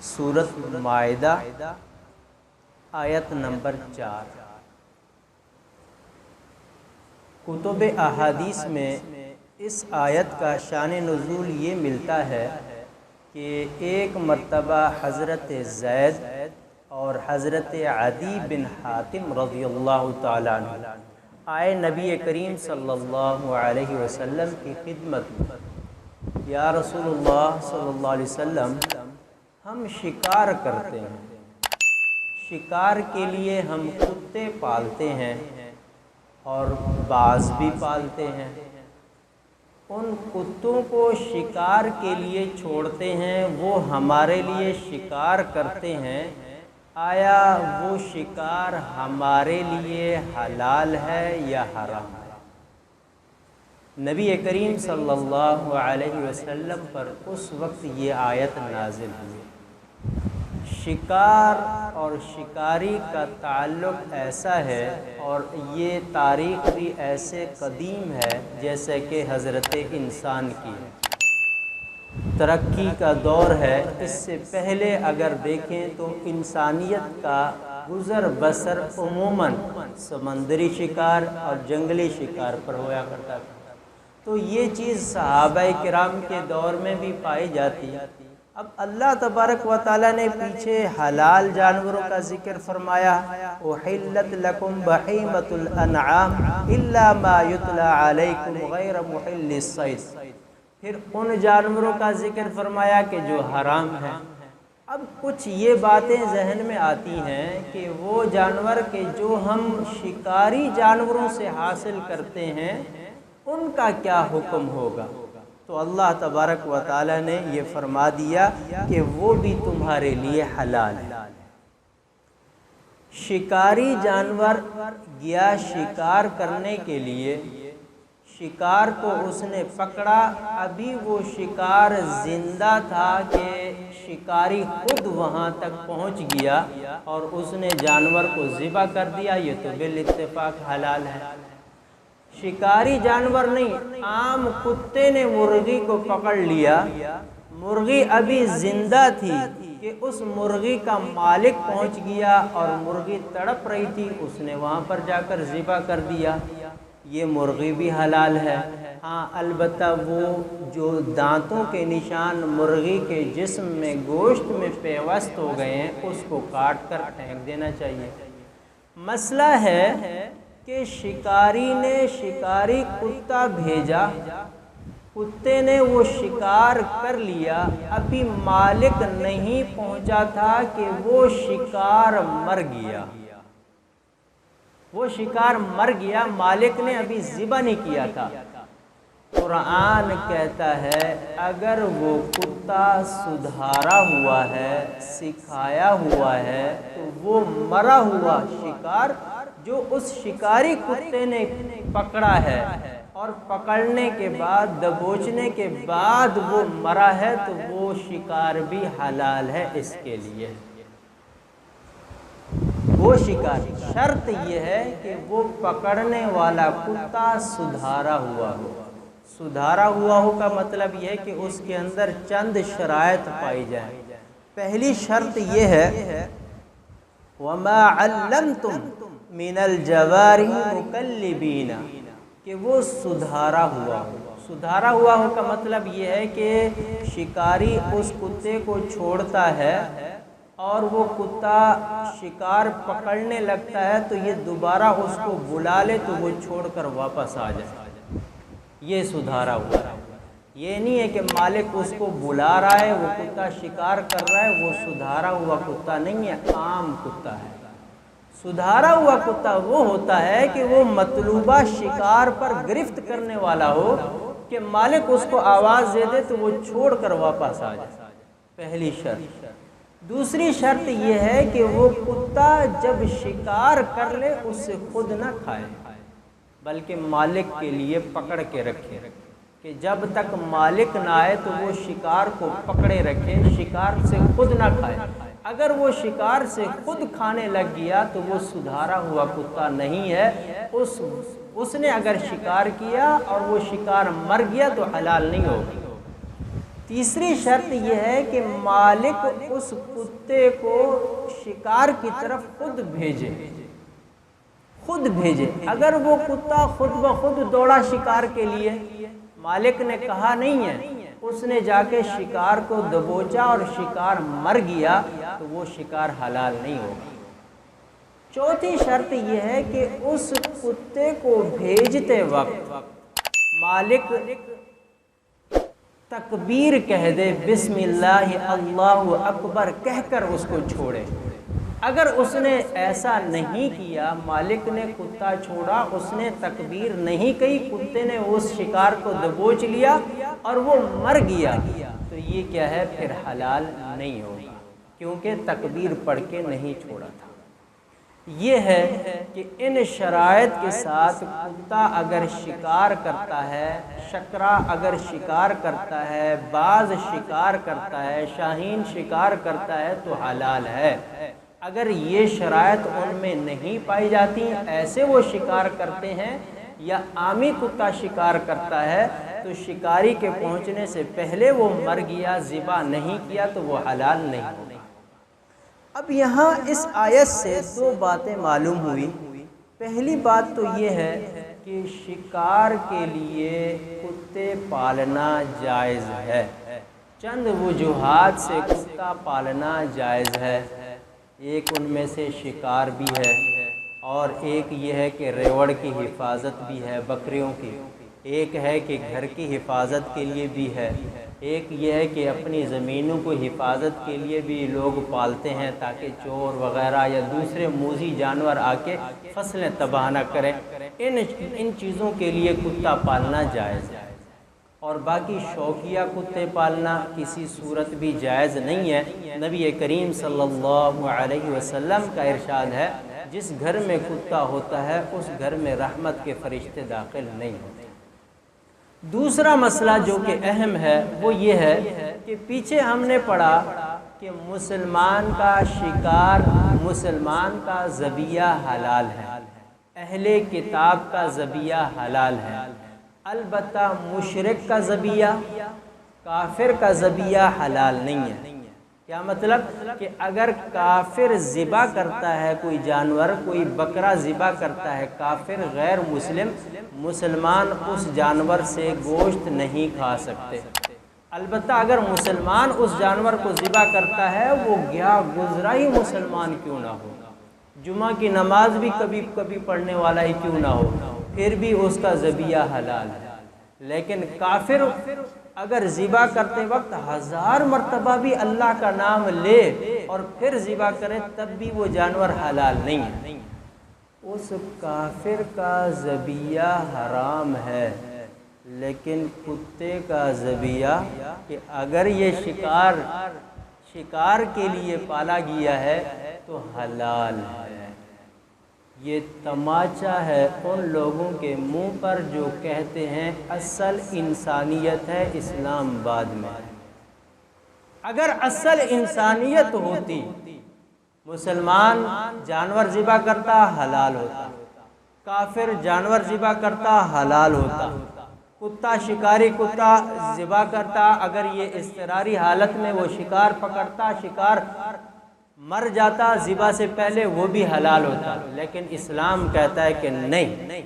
سورۃ مائدہ آیت نمبر 4۔ کتب احادیث میں اس آیت کا شان نزول یہ ملتا ہے کہ ایک مرتبہ حضرت زید اور حضرت عدی بن حاتم رضی اللہ تعالیٰ عنہ آئے نبی کریم صلی اللہ علیہ وسلم کی خدمت میں۔ یا رسول اللہ صلی اللہ علیہ وسلم، ہم شکار کرتے ہیں، شکار کے لیے ہم کتے پالتے ہیں اور باز بھی پالتے ہیں۔ ان کتوں کو شکار کے لیے چھوڑتے ہیں، وہ ہمارے لیے شکار کرتے ہیں، آیا وہ شکار ہمارے لیے حلال ہے یا حرام ہے؟ نبی کریم صلی اللہ علیہ وسلم پر اس وقت یہ آیت نازل ہوئی۔ شکار اور شکاری کا تعلق ایسا ہے اور یہ تاریخ بھی ایسے قدیم ہے جیسے کہ حضرت انسان کی ترقی کا دور ہے۔ اس سے پہلے اگر دیکھیں تو انسانیت کا گزر بسر عموماً سمندری شکار اور جنگلی شکار پر ہوا کرتا تھا، تو یہ چیز صحابہ کرام کے دور میں بھی پائی جاتی ہے۔ اب اللہ تبارک و تعالیٰ نے پیچھے حلال جانوروں کا ذکر فرمایا، احلت لکم بہیمۃ الانعام الا ما یتلی علیکم غیر محل الصید، پھر ان جانوروں کا ذکر فرمایا کہ جو حرام ہیں۔ اب کچھ یہ باتیں ذہن میں آتی ہیں کہ وہ جانور کہ جو ہم شکاری جانوروں سے حاصل کرتے ہیں ان کا کیا حکم ہوگا؟ تو اللہ تبارک و تعالیٰ نے یہ فرما دیا کہ وہ بھی تمہارے لیے حلال ہے۔ شکاری جانور گیا شکار کرنے کے لیے، شکار کو اس نے پکڑا، ابھی وہ شکار زندہ تھا کہ شکاری خود وہاں تک پہنچ گیا اور اس نے جانور کو ذبح کر دیا، یہ تو بالاتفاق حلال ہے۔ شکاری جانور نہیں، عام کتے نے مرغی کو پکڑ لیا، مرغی ابھی زندہ تھی کہ اس مرغی کا مالک پہنچ گیا اور مرغی تڑپ رہی تھی، اس نے وہاں پر جا کر ذبح کر دیا، یہ مرغی بھی حلال ہے۔ ہاں البتہ وہ جو دانتوں کے نشان مرغی کے جسم میں گوشت میں پیوست ہو گئے ہیں اس کو کاٹ کر پھینک دینا چاہیے۔ مسئلہ ہے کہ شکاری نے شکاری کتا بھیجا، کتے نے وہ شکار کر لیا، ابھی مالک نہیں پہنچا تھا کہ وہ شکار مر گیا، وہ شکار مر گیا، مالک نے ابھی ذبح نہیں کیا تھا۔ قرآن کہتا ہے اگر وہ کتا سدھارا ہوا ہے، سکھایا ہوا ہے، تو وہ مرا ہوا شکار جو اس شکاری کتے نے پکڑا ہے اور پکڑنے کے بعد دبوچنے کے بعد وہ مرا ہے تو وہ شکار بھی حلال ہے اس کے لیے۔ وہ شکار، شرط یہ ہے کہ وہ پکڑنے والا کتا سدھارا ہوا ہو۔ سدھارا ہوا ہو کا مطلب یہ ہے کہ اس کے اندر چند شرائط پائی جائیں۔ پہلی شرط یہ ہے وَمَا عَلَّمْتُمْ مِنَ الْجَوَارِحِ مُكَلِّبِينَ، کہ وہ سدھارا ہوا ہو۔ سدھارا ہوا ہو کا مطلب یہ ہے کہ شکاری اس کتے کو چھوڑتا ہے اور وہ کتا شکار پکڑنے لگتا ہے تو یہ دوبارہ اس کو بلا لے تو وہ چھوڑ کر واپس آ جائے، یہ سدھارا ہوا ہے۔ یہ نہیں ہے کہ مالک اس کو بلا رہا ہے، وہ کتا شکار کر رہا ہے، وہ سدھارا ہوا کتا نہیں ہے، عام کتا ہے۔ سدھارا ہوا کتا وہ ہوتا ہے کہ وہ مطلوبہ شکار پر گرفت کرنے والا ہو کہ مالک اس کو آواز دے دے تو وہ چھوڑ کر واپس آ جائے، پہلی شرط۔ دوسری شرط یہ ہے کہ وہ کتا جب شکار کر لے اس سے خود نہ کھائے بلکہ مالک کے لیے پکڑ کے رکھے، کہ جب تک مالک نہ آئے تو وہ شکار کو پکڑے رکھے، شکار سے خود نہ کھائے۔ اگر وہ شکار سے خود کھانے لگ گیا تو وہ سدھارا ہوا کتا نہیں ہے، اس نے اگر شکار کیا اور وہ شکار مر گیا تو حلال نہیں ہوگا۔ تیسری شرط یہ ہے کہ مالک اس کتے کو شکار کی طرف خود بھیجے، خود بھیجے۔ اگر وہ کتا خود بخود دوڑا شکار کے لیے، مالک نے کہا نہیں ہے، اس نے جا کے شکار کو دبوچا اور شکار مر گیا، تو وہ شکار حلال نہیں ہوگا۔ چوتھی شرط یہ ہے کہ اس کتے کو بھیجتے وقت مالک تکبیر کہہ دے، بسم اللہ اللہ اکبر کہہ کر اس کو چھوڑے۔ اگر اس نے ایسا نہیں کیا، مالک نے کتا چھوڑا، اس نے تکبیر نہیں کہی، کتے نے اس شکار کو دبوچ لیا اور وہ مر گیا، تو یہ کیا ہے؟ پھر حلال نہیں ہوگا، کیونکہ تکبیر پڑھ کے نہیں چھوڑا تھا۔ یہ ہے کہ ان شرائط کے ساتھ کتا اگر شکار کرتا ہے، شکرا اگر شکار کرتا ہے، باز شکار کرتا ہے، شاہین شکار کرتا ہے تو حلال ہے۔ اگر یہ شرائط ان میں نہیں پائی جاتی، ایسے وہ شکار کرتے ہیں یا عامی کتا شکار کرتا ہے، تو شکاری کے پہنچنے سے پہلے وہ مر گیا، ذبح نہیں کیا، تو وہ حلال نہیں ہوگا۔ اب یہاں اس آیت سے دو باتیں معلوم ہوئی۔ پہلی بات تو یہ ہے کہ شکار کے لیے کتے پالنا جائز ہے۔ چند وجوہات سے کتا پالنا جائز ہے۔ ایک ان میں سے شکار بھی ہے، اور ایک یہ ہے کہ ریوڑ کی حفاظت بھی ہے بکریوں کی، ایک ہے کہ گھر کی حفاظت کے لیے بھی ہے، ایک یہ ہے کہ اپنی زمینوں کو حفاظت کے لیے بھی لوگ پالتے ہیں تاکہ چور وغیرہ یا دوسرے موذی جانور آ کے فصلیں تباہ نہ کریں۔ ان چیزوں کے لیے کتا پالنا جائز ہے، اور باقی شوقیہ کتے پالنا کسی صورت بھی جائز نہیں ہے۔ نبی کریم صلی اللہ علیہ وسلم کا ارشاد ہے، جس گھر میں کتا ہوتا ہے اس گھر میں رحمت کے فرشتے داخل نہیں ہوتے۔ دوسرا مسئلہ جو کہ اہم ہے وہ یہ ہے کہ پیچھے ہم نے پڑھا کہ مسلمان کا شکار، مسلمان کا ذبیحہ حلال ہے، اہل کتاب کا ذبیحہ حلال ہے، البتہ مشرک کا ذبیحہ، کافر کا ذبیحہ حلال نہیں ہے۔ کیا مطلب؟ کہ اگر کافر ذبح کرتا ہے کوئی جانور، کوئی بکرا ذبح کرتا ہے، کافر غیر مسلم، مسلمان اس جانور سے گوشت نہیں کھا سکتے۔ البتہ اگر مسلمان اس جانور کو ذبح کرتا ہے، وہ گیا گزرا ہی مسلمان کیوں نہ ہو، جمعہ کی نماز بھی کبھی کبھی پڑھنے والا ہی کیوں نہ ہو، پھر بھی اس کا ذبیحہ حلال ہے۔ لیکن کافر اگر ذبح کرتے وقت 1000 مرتبہ بھی اللہ کا نام لے اور پھر ذبح کرے، تب بھی وہ جانور حلال نہیں ہے۔ اس کافر کا ذبیحہ حرام ہے، لیکن کتے کا ذبیحہ، کہ اگر یہ شکار کے لیے پالا گیا ہے تو حلال ہے۔ یہ تماچا ہے ان لوگوں کے منہ پر جو کہتے ہیں اصل انسانیت ہے اسلام آباد میں۔ اگر اصل انسانیت ہوتی، مسلمان جانور ذبح کرتا حلال ہوتا، کافر جانور ذبح کرتا حلال ہوتا، کتا شکاری کتا ذبح کرتا، اگر یہ اضطراری حالت میں وہ شکار پکڑتا، شکار مر جاتا ذبح سے پہلے، وہ بھی حلال ہوتا۔ لیکن اسلام کہتا ہے کہ نہیں،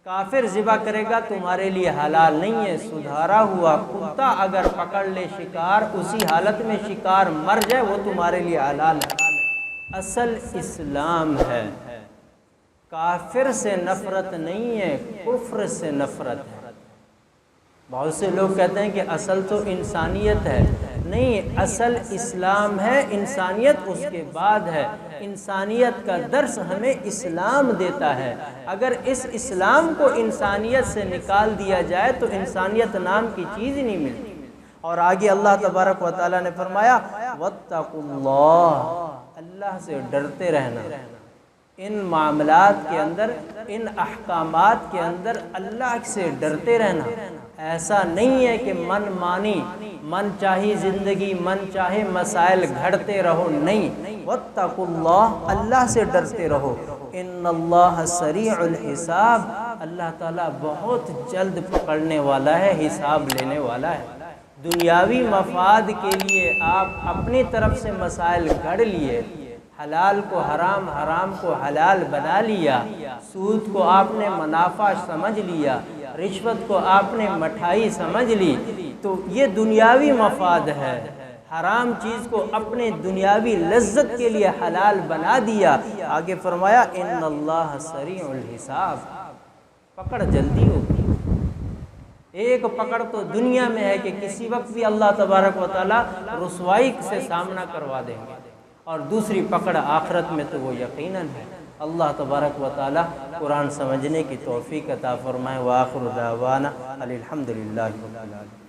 کافر ذبح کرے گا تمہارے لیے حلال نہیں ہے۔ سدھارا ہوا کتا اگر پکڑ لے شکار، اسی حالت میں شکار مر جائے، وہ تمہارے لیے حلال ہے۔ اصل اسلام ہے، کافر سے نفرت نہیں ہے، کفر سے نفرت ہے۔ بہت سے لوگ کہتے ہیں کہ اصل تو انسانیت ہے، نہیں، اصل اسلام ہے، انسانیت اس کے بعد ہے۔ انسانیت کا درس ہمیں اسلام دیتا ہے۔ اگر اس اسلام کو انسانیت سے نکال دیا جائے تو انسانیت نام کی چیز ہی نہیں ملتی۔ اور آگے اللہ تبارک و تعالیٰ نے فرمایا واتقوا اللہ، اللہ سے ڈرتے رہنا۔ ان معاملات کے اندر، ان احکامات کے اندر اللہ سے ڈرتے رہنا۔ ایسا نہیں ہے کہ من مانی، من چاہی زندگی، من چاہے مسائل گھڑتے رہو، نہیں، واتقوا اللہ، اللہ سے ڈرتے رہو۔ ان اللہ سریع الحساب، اللہ تعالیٰ بہت جلد پکڑنے والا ہے، حساب لینے والا ہے۔ دنیاوی مفاد کے لیے آپ اپنی طرف سے مسائل گھڑ لیے، حلال کو حرام، حرام کو حلال بنا لیا، سود کو آپ نے منافع سمجھ لیا، رشوت کو آپ نے مٹھائی سمجھ لی، تو یہ دنیاوی مفاد ہے۔ حرام چیز کو اپنے دنیاوی لذت کے لیے حلال بنا دیا۔ آگے فرمایا ان اللہ سریع الحساب، پکڑ جلدی ہوگی۔ ایک پکڑ تو دنیا میں ہے کہ کسی وقت بھی اللہ تبارک و تعالیٰ رسوائی سے سامنا کروا دیں گے، اور دوسری پکڑ آخرت میں تو وہ یقیناً ہے۔ اللہ تبارک و تعالیٰ قرآن سمجھنے کی توفیق عطا فرمائے۔ وآخر دعوانا الحمدللہ رب العالمین۔